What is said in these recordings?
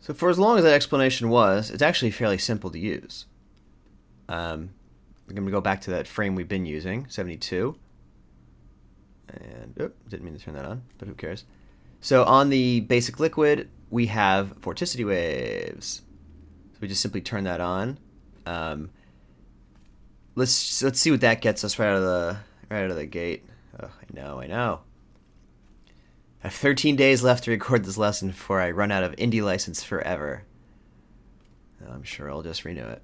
So for as long as that explanation was, it's actually fairly simple to use. I'm going to go back to that frame we've been using, 72. And, didn't mean to turn that on, but who cares? So on the basic liquid, we have vorticity waves. So we just simply turn that on. Let's see what that gets us right out of the gate. Oh, I know. I have 13 days left to record this lesson before I run out of indie license forever. I'm sure I'll just renew it.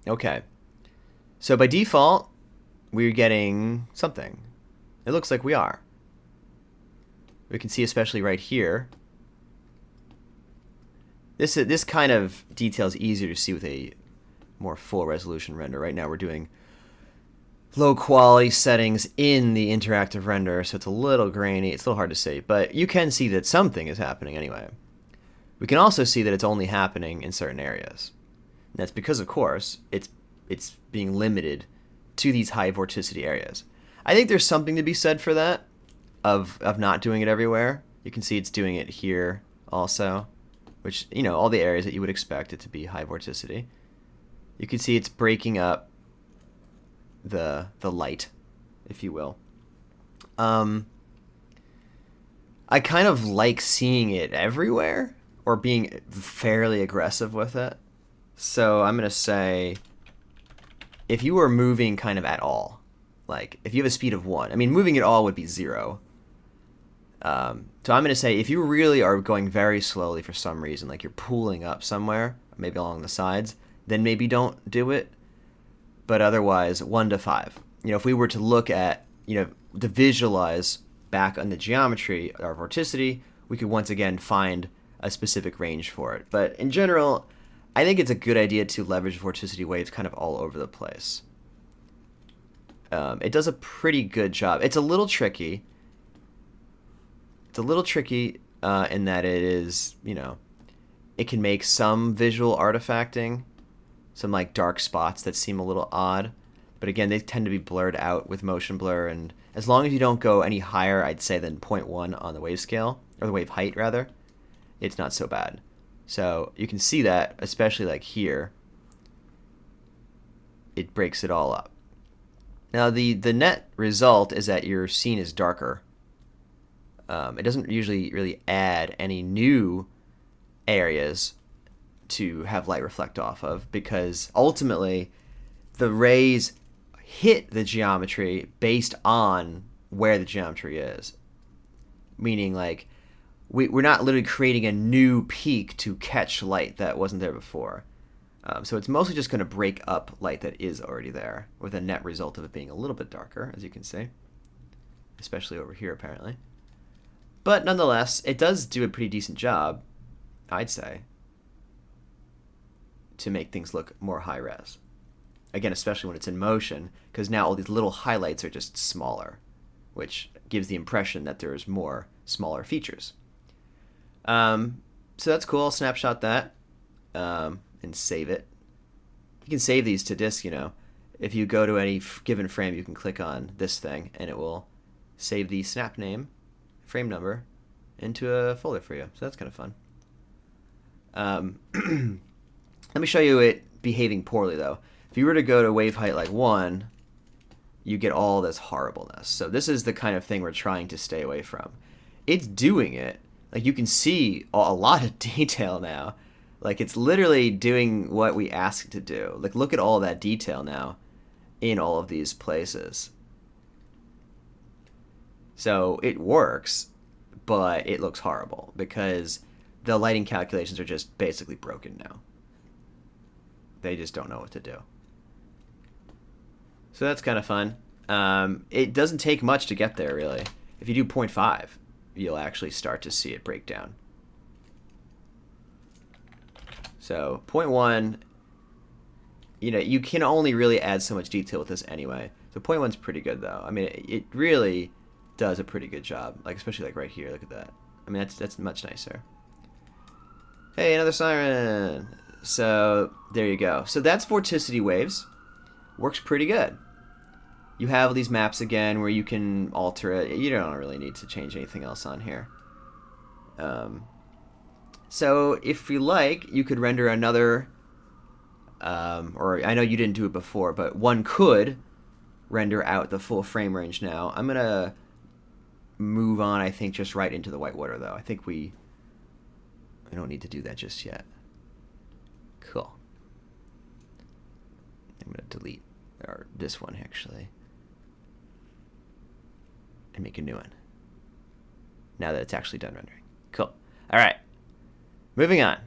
Okay. So by default, we're getting something. It looks like we are. We can see especially right here. This kind of detail is easier to see with a more full resolution render. Right now we're doing low quality settings in the interactive render, so it's a little grainy. It's a little hard to see, but you can see that something is happening anyway. We can also see that it's only happening in certain areas. And that's because, of course, it's being limited to these high vorticity areas. I think there's something to be said for that, of not doing it everywhere. You can see it's doing it here also, which, all the areas that you would expect it to be high vorticity. You can see it's breaking up the light, if you will. I kind of like seeing it everywhere, or being fairly aggressive with it. So I'm going to say, if you were moving kind of at all, like if you have a speed of 1, I mean, moving at all would be 0. So I'm going to say if you really are going very slowly for some reason, like you're pulling up somewhere, maybe along the sides, then maybe don't do it. But otherwise, 1 to 5. If we were to look at, to visualize back on the geometry, our vorticity, we could once again find a specific range for it. But in general, I think it's a good idea to leverage vorticity waves kind of all over the place. It does a pretty good job. It's a little tricky. In that it is, it can make some visual artifacting, some like dark spots that seem a little odd. But again, they tend to be blurred out with motion blur, and as long as you don't go any higher, I'd say, than 0.1 on the wave scale, or the wave height rather, it's not so bad. So you can see that, especially like here, it breaks it all up. Now the net result is that your scene is darker. It doesn't usually really add any new areas to have light reflect off of, because ultimately the rays hit the geometry based on where the geometry is. Meaning, like, we're not literally creating a new peak to catch light that wasn't there before. So it's mostly just going to break up light that is already there, with a net result of it being a little bit darker, as you can see. Especially over here, apparently. But nonetheless, it does do a pretty decent job, I'd say, to make things look more high res. Again, especially when it's in motion, because now all these little highlights are just smaller, which gives the impression that there's more smaller features. So that's cool. I'll snapshot that and save it. You can save these to disk, If you go to any given frame, you can click on this thing, and it will save the snap name, frame number, into a folder for you. So that's kind of fun. Let me show you it behaving poorly, though. If you were to go to wave height like 1, you get all this horribleness. So this is the kind of thing we're trying to stay away from. It's doing it. Like, you can see a lot of detail now. Like, it's literally doing what we asked it to do. Like, look at all that detail now in all of these places. So it works, but it looks horrible because the lighting calculations are just basically broken now. They just don't know what to do. So that's kind of fun. It doesn't take much to get there, really. If you do 0.5, you'll actually start to see it break down. So 0.1, you can only really add so much detail with this anyway. So 0.1's pretty good, though. I mean, it really does a pretty good job. Like, especially like right here. Look at that. I mean, that's much nicer. Hey, another siren. So there you go. So that's vorticity waves. Works pretty good. You have these maps again where you can alter it. You don't really need to change anything else on here. So if you like, you could render another, or I know you didn't do it before, but one could render out the full frame range now. I'm going to move on, I think, just right into the whitewater, though. I think we don't need to do that just yet. Cool. I'm going to delete this one, actually, and make a new one now that it's actually done rendering. Cool. All right. Moving on.